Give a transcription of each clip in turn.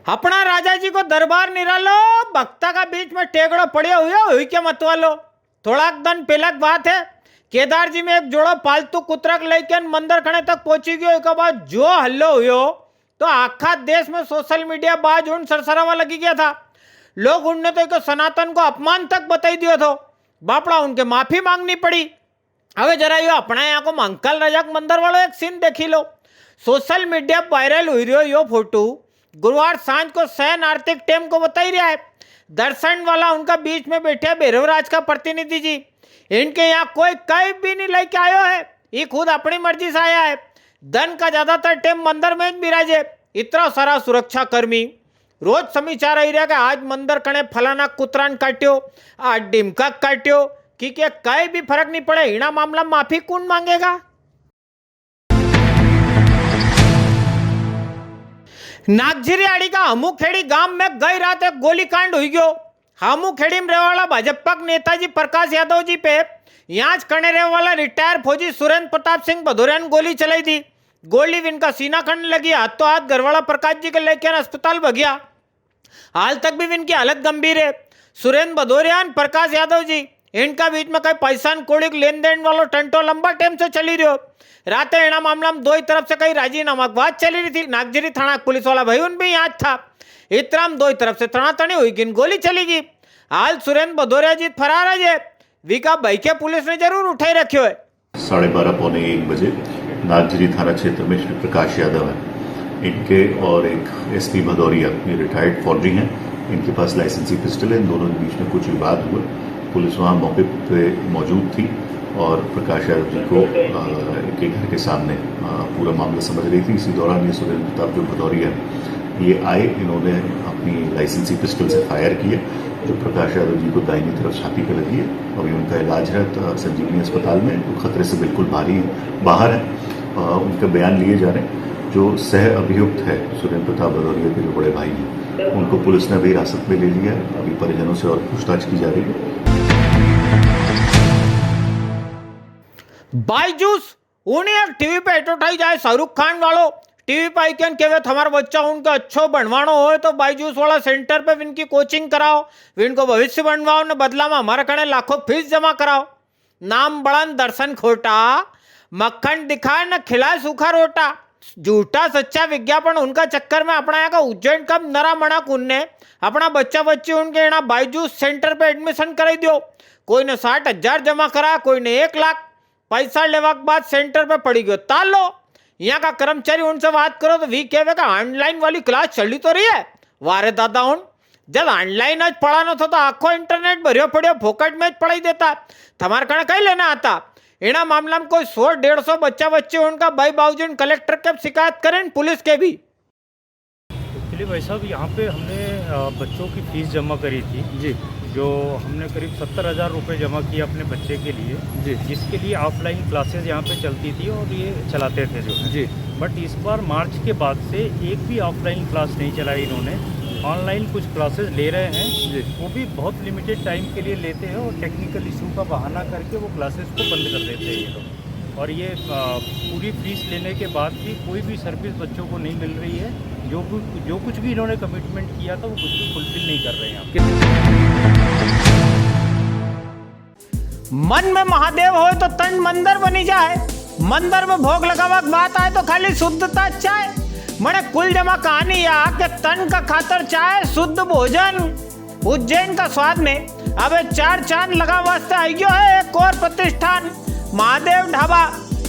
अपना राजा जी को दरबार निरालो, भक्ता का बीच में टेगड़ो पड़िया हुई क्या मतवालो। थोड़ा दिन पहले बात है, केदार जी में एक जोड़ा पालतू कुतरक लेकर मंदिर खड़े तक पहुंची गयो। एक बाद जो हल्लो हुयो तो आखा देश में सोशल मीडिया बाज उन सरसरावा लगी गया था। लोग उनने तो एक सनातन को अपमान तक बताई दियो थो। बापड़ा उनके माफी मांगनी पड़ी। હવે જરા यो अपना यहाँ को अंकल रजाक मंदिर वालों एक सीन देखी लो। सोशल मीडिया वायरल हुई रही यो फोटो गुरुवार सांझ को सहन आर्थिक टेम को बताई रहा है। दर्शन वाला उनका बीच में बैठे भैरवराज का प्रतिनिधि जी। इनके यहाँ कोई कहीं भी नहीं लेके आयो है, ये खुद अपनी मर्जी से आया है। धन का ज्यादातर टेम मंदिर में ही बिराजे। इतना सारा सुरक्षा कर्मी रोज समाचार आई रहा कि आज मंदिर कने फलाना कुतरान काट्यो, आज डिमका काट्यो, कि कहीं भी फर्क नहीं पड़े। इना मामला माफी कौन मांगेगा। नागझिरियाड़ी का हमूखेड़ी गांव में गई रात एक गोलीकांड हुई गयो। हमूखेड़ी में रहने वाला भाजपा नेताजी प्रकाश यादव जी पे यहाँ करने रहने वाला रिटायर फौजी सुरेंद्र प्रताप सिंह भदौरिया ने गोली चलाई दी। गोली इनका सीना खंड लगी, हाथों हाथ घरवाला प्रकाश जी के लेकर अस्पताल भगिया। हाल तक भी इनकी हालत गंभीर है। सुरेंद्र भदौरिया प्रकाश यादव जी इनका बीच में कई पैसा कोड़ी लेन देन वालों टंटो लंबा टाइम से चली रही हो। रात एना मामला में दो ही तरफ से कई राजीनामा बात चली रही थी। नागझिरी थाना पुलिस वाला भाई उन भी यहाँ था। इतना दो ही तरफ से तनातनी हुई कि गोली चली गई। हाल सुरेंद्र भदौरिया जी फरार है। विका भाई के पुलिस ने जरूर उठाई रखियो है। 12:30 पौने 1 बजे नागझिरी थाना क्षेत्र में श्री प्रकाश यादव है, इनके और एक एसपी भदौरिया, ये रिटायर्ड फौजी हैं। इनके पास लाइसेंसी पिस्टल है। इन दोनों के बीच में कुछ विवाद हुआ। पुलिस वहाँ मौके पे मौजूद थी और प्रकाश यादव जी को के घर के सामने पूरा मामला समझ रही थी। इसी दौरान ये सुरेंद्र प्रताप जो भदौरिया ये आए, इन्होंने अपनी लाइसेंसी पिस्टल से फायर किया जो प्रकाश यादव जी को दाहिनी तरफ छाती पे लगी है। अभी उनका इलाज है संजीवनी अस्पताल में, वो खतरे से बिल्कुल बाहर है। उनका बयान लिए जा रहे हैं। जो सह अभियुक्त है सुरेंद्र प्रताप भदौरिया के जो बड़े भाई हैं, उनको पुलिस ने अभी हिरासत में ले लिया है। अभी परिजनों से और पूछताछ की जा रही है। बाईजूस उन्हें एक टीवी पे एड उठाई जाए। शाहरुख खान वालों टीवी पे आइकन केवे हमारा बच्चा उनका अच्छो बनवानो हो तो बाईजूस वाला सेंटर पे इनकी कोचिंग कराओ, इनको भविष्य बनवाओ ने बदला में हमारे कने लाखों फीस जमा कराओ। नाम बड़न दर्शन खोटा, मक्खन दिखाए न खिलाए सूखा रोटा। झूठा सच्चा विज्ञापन उनका चक्कर में अपना यहाँ का उज्जैन का नरा मना उनने अपना बच्चा बच्ची उनके यहाँ बाईजूस सेंटर पे एडमिशन कराई दियो। कोई ने 60,000 जमा करा, कोई ने 1 लाख। पैसा लेवा के बाद सेंटर पे पड़ी गयो तालो। यहाँ का कर्मचारी उनसे बात करो तो वी कहे का ऑनलाइन वाली क्लास चली तो रही है। वारे दादा उन जब ऑनलाइन आज पढ़ाना था तो आखो इंटरनेट भरियो पड़ियो फोकट में पढ़ाई देता। तुम्हारे कण कहीं लेना आता। इना मामला में कोई 100-150 बच्चा बच्चे उनका भाई बाबूजी कलेक्टर के शिकायत करें, पुलिस के भी। एक्चुअली भाई साहब यहाँ पे हमने बच्चों की फीस जमा करी थी जी, जो हमने करीब 70,000 रुपये जमा किए अपने बच्चे के लिए जी, जिसके लिए ऑफलाइन क्लासेस यहाँ पे चलती थी और ये चलाते थे जो जी। बट इस बार मार्च के बाद से एक भी ऑफलाइन क्लास नहीं चलाई इन्होंने। ऑनलाइन कुछ क्लासेस ले रहे हैं जी, वो भी बहुत लिमिटेड टाइम के लिए लेते हैं और टेक्निकल इशू का बहाना करके वो क्लासेस को बंद कर देते हैं ये लोग। और ये पूरी फीस लेने के बाद भी कोई भी सर्विस बच्चों को नहीं मिल रही है। जो कुछ भी इन्होंने कमिटमेंट किया था वो कुछ भी फुलफिल नहीं कर रहे हैं। मन में महादेव हो तो तन मंदिर बनी जाए। मंदिर में भोग लगावा बात आए तो खाली शुद्धता चाहे। मने कुल जमा कहानी या के तन का खातर चाहे शुद्ध भोजन। उज्जैन का स्वाद में अब 4 चांद लगा वास्ते आई गयो है एक और प्रतिष्ठान महादेव ढाबा।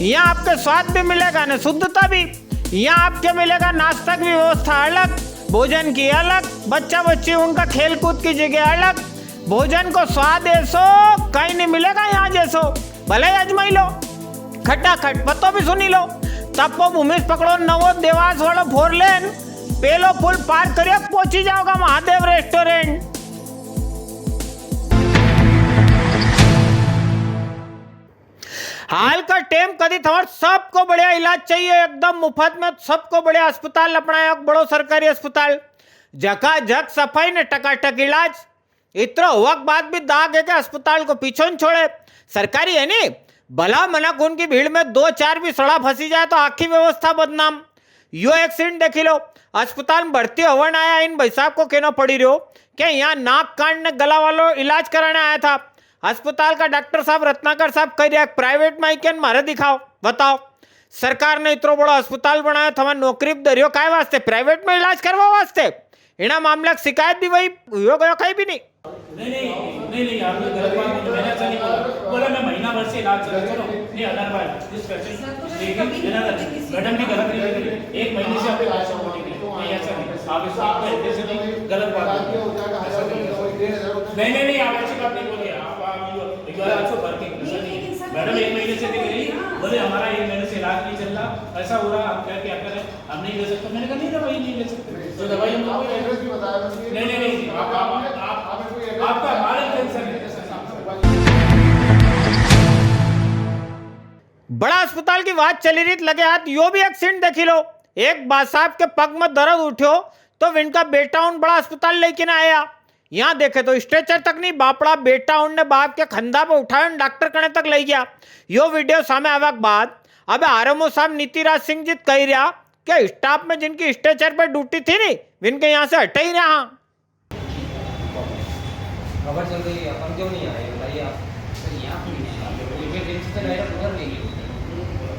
यहाँ आपके स्वाद भी मिलेगा न शुद्धता भी। यहाँ आपके मिलेगा नाश्ता की व्यवस्था अलग, भोजन की अलग, बच्चा बच्ची उनका खेल कूद की जगह अलग। भोजन को स्वाद ऐसो कहीं नहीं मिलेगा यहाँ जैसो। भले अजमाई लो, खटाखट पतो भी सुनी लो। तपो भूमि पकड़ो नवो देवास वालो 4 लेन पेलो पुल पार करियो पहुंची जाओगा महादेव रेस्टोरेंट। हाल का टेम कदी थमर सबको बढ़िया इलाज चाहिए एकदम मुफ्त में। सबको बढ़िया अस्पताल अपना एक बड़ो सरकारी अस्पताल, झकाझक सफाई ने टकाटक इलाज। इतना वक्त बाद भी दाग है कि अस्पताल को पीछे न छोड़े। सरकारी है नी भला मना उनकी भीड़ में 2-4 भी सड़ा फंसी जाए तो आखी व्यवस्था बदनाम। यो एक्सीडेंट देखी लो। अस्पताल में भर्ती होवन आया इन भाई साहब को कहना पड़ी रहो कि यहाँ नाक कान ने गला वालों इलाज कराने आया था। अस्पताल का डॉक्टर साहब रत्नाकर साहब कह रहा प्राइवेट में आई मारे दिखाओ बताओ। सरकार ने इतना बड़ा अस्पताल बनाया था नौकरी दरियो काय वास्ते प्राइवेट में इलाज करवा वास्ते। इना मामला की शिकायत भी वही हुआ गया कहीं भी नहीं। नहीं आपने गलत बात बोली। मैंने ऐसा नहीं बोला मैं महीना भर से इलाज चलो नहीं अदरवाइज दिस पेशेंट मैडम ने गलत नहीं करी। एक महीने से आपके इलाज नहीं ऐसा नहीं आप इस बात को ऐसे नहीं गलत बात नहीं आप ऐसी बात नहीं बोलिए। आप आपको वर्किंग मैडम एक महीने से दिख रही बोले हमारा एक महीने से इलाज नहीं चल रहा ऐसा हो रहा आप क्या करें हम नहीं ले सकते। मैंने कहा नहीं दवाई नहीं ले सकते तो दवाई हम नहीं आपका हमारा टेंशन है। बड़ा अस्पताल की बात चली रही लगे हाथ यो भी एक्सीडेंट देखी लो। एक बात साहब के पग में दर्द उठो तो इनका बेटा उन बड़ा अस्पताल लेकिन आया। यहाँ देखे तो स्ट्रेचर तक नहीं बापड़ा बेटा उनने बाप के खंधा पे उठाया डॉक्टर कने तक ले गया। यो वीडियो सामने आवे के बाद अब आरएमओ साहब नीतिराज सिंह जी कह रहा कि स्टाफ में जिनकी स्ट्रेचर पे ड्यूटी थी नहीं इनके यहाँ से हटे ही रहा। खबर चल रही है अपन क्यों नहीं आए बताइए आप। सर यहाँ क्यों नहीं आए उधर नहीं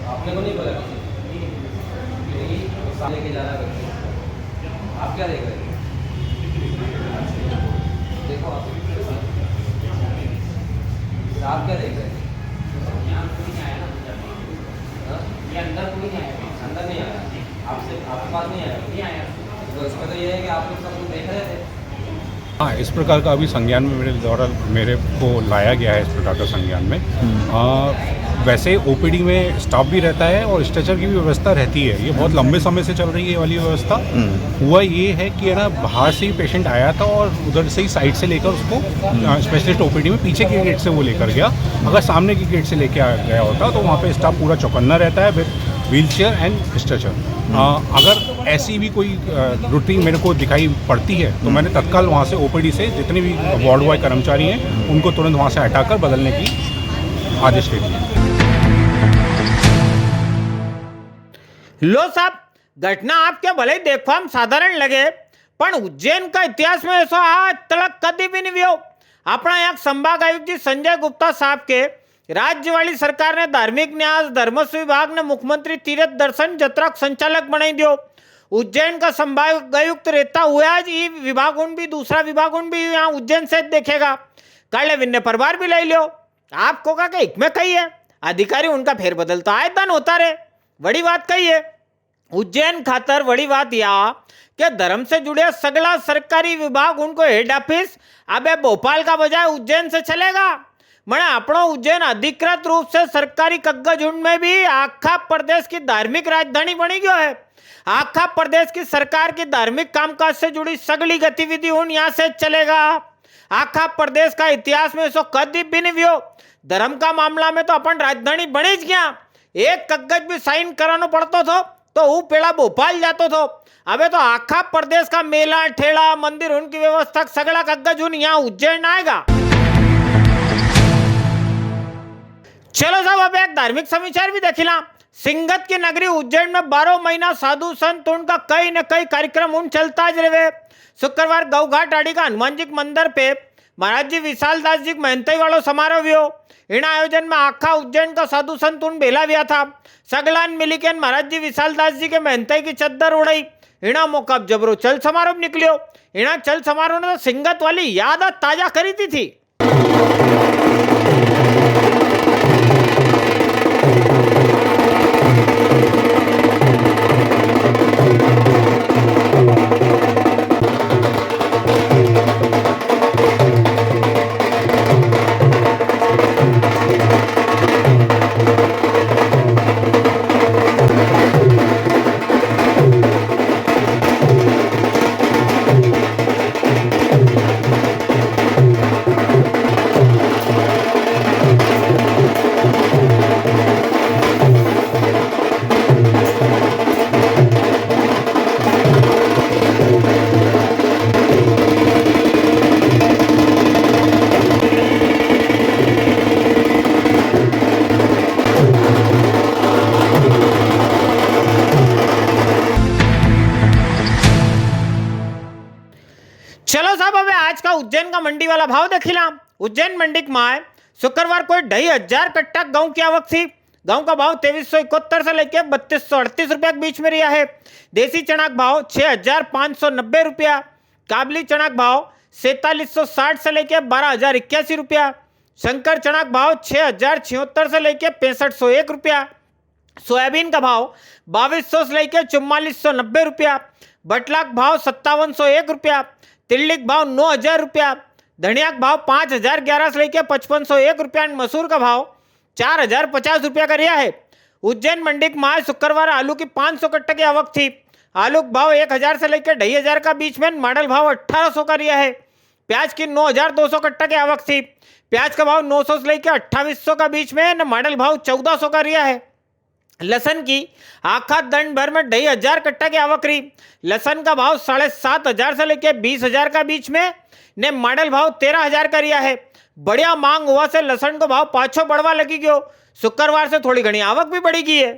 आपने को नहीं बोला किसी लेके जाना करके आप क्या देख रहे हैं देखो आप क्या देख रहे हैं यहाँ कोई नहीं आया ना ये अंदर कोई नहीं आया अंदर नहीं आया आपसे आपके पास नहीं आया तो इसमें तो ये है कि आप लोग सब कुछ देख रहे थे। हाँ इस प्रकार का अभी संज्ञान में मेरे को लाया गया है। इस प्रकार का संज्ञान में वैसे ओपीडी में स्टाफ भी रहता है और स्ट्रेचर की भी व्यवस्था रहती है। ये बहुत लंबे समय से चल रही है ये वाली व्यवस्था। हुआ ये है कि ना बाहर से ही पेशेंट आया था और उधर से ही साइड से लेकर उसको स्पेशलिस्ट ओपीडी में पीछे के गेट से वो लेकर गया। अगर सामने के गेट से लेके गया होता तो वहाँ पे स्टाफ पूरा चौकन्ना रहता है with wheel chair and stretcher. अगर ऐसी भी कोई रूटीन मेरे को दिखाई पड़ती है तो मैंने तत्काल वहाँ से ओपीडी से जितने भी वार्ड बॉय कर्मचारी हैं उनको तुरंत वहाँ से हटाकर बदलने की आदेश दे दिए। लो साहब घटना आपके भले ही देखो हम साधारण लगे पर उज्जैन का इतिहास में ऐसा आज तक कभी भी नहीं हुआ। अपना यहाँ संभाग आयुक्त जी संजय गुप्ता साहब के राज्य वाली सरकार ने धार्मिक न्यास धर्मस्व विभाग ने मुख्यमंत्री तीर्थ दर्शन जत्रा संचालक बनाई दियो। उज्जैन का संभाग आयुक्त रहता हुआ आज ये विभाग भी दूसरा विभाग भी यहाँ उज्जैन से देखेगा काले विन्ने परिवार भी ले लो। आपको का हिकमे कही है अधिकारी उनका फेरबदल तो आए दिन होता रहे। बड़ी बात कही है उज्जैन खातर बड़ी बात यह कि धर्म से जुड़े सगला सरकारी विभाग उनको हेड ऑफिस अब भोपाल का बजाय उज्जैन से चलेगा। मैंने अपना उज्जैन अधिकृत रूप से सरकारी कागज में भी आखा प्रदेश की धार्मिक राजधानी बनी गयो है। आखा प्रदेश की सरकार की धार्मिक कामकाज से जुड़ी सगली गतिविधि उन यहाँ से चलेगा। आखा प्रदेश का इतिहास में सो कभी भी नहीं हुआ। धर्म का मामला में तो अपन राजधानी बनी गया। एक कागज भी साइन कराना पड़ता था तो वो पेड़ा भोपाल जातो थो। अबे तो आखा प्रदेश का मेला ठेला मंदिर उनकी व्यवस्था सगला कागज उन यहाँ उज्जैन आएगा। चलो साहब अब एक धार्मिक समाचार भी देखिला। सिंगत की नगरी उज्जैन में 12 महीना साधु संत उनका कई न कई कार्यक्रम उन चलता ज रहे। शुक्रवार गौघाट आड़ी का हनुमान जी मंदिर पे महाराज जी विशाल दास जी महंताई वालों समारोह हुआ। इन आयोजन में आखा उज्जैन का साधु संत उन बेला हुआ था। सगलान मिली के महाराज जी विशाल दास जी के महंताई की चद्दर उड़ाई। इना मौका जबरो चल समारोह निकलियो। इना चल समारोह ने तो सिंगत वाली याद ताजा करी थी। उज्जैन का मंडी वाला भाव देखिला। उज्जैन मंडी में शुक्रवार को 2,500 कट्टा गेहूं की आवक थी। गेहूं का भाव 2371 से लेकर 3238 रुपया के बीच में रहा है। देसी चना का भाव 6,590 रुपया। काबली चना का भाव 4,760 से लेकर 12,081 रुपया। शंकर चना का भाव 6,076 से लेकर 6501 रुपया। सोयाबीन का भाव 2200 से लेकर 4490 रुपया। बटला का भाव 5701 रुपया। तिल्ली का भाव 9,000 रुपया। धनिया का भाव 5,011 से लेकर 5501 रुपया। मसूर का भाव 4,050 रुपया का रिया है। उज्जैन मंडी में शुक्रवार आलू की 500 कट्टा की आवक थी। आलू का भाव 1,000 से लेकर 2,500 का बीच में, मॉडल भाव 1,800 का रिया है। प्याज की 9,200 कट्टा की आवक थी। प्याज का भाव 900 से लेकर 2,800 का बीच में, मॉडल भाव 1,400 का रिया है। लसन की आखा दंड भर में 2,500 कट्टा की आवक रही। लसन का भाव 7,500 से लेकर 20,000 का बीच में ने, मॉडल भाव 13,000 का रिया है। बढ़िया मांग हुआ से लसन को भाव पाछो बढ़वा लगी गयो। शुक्रवार से थोड़ी घनी आवक भी बढ़ी गई है।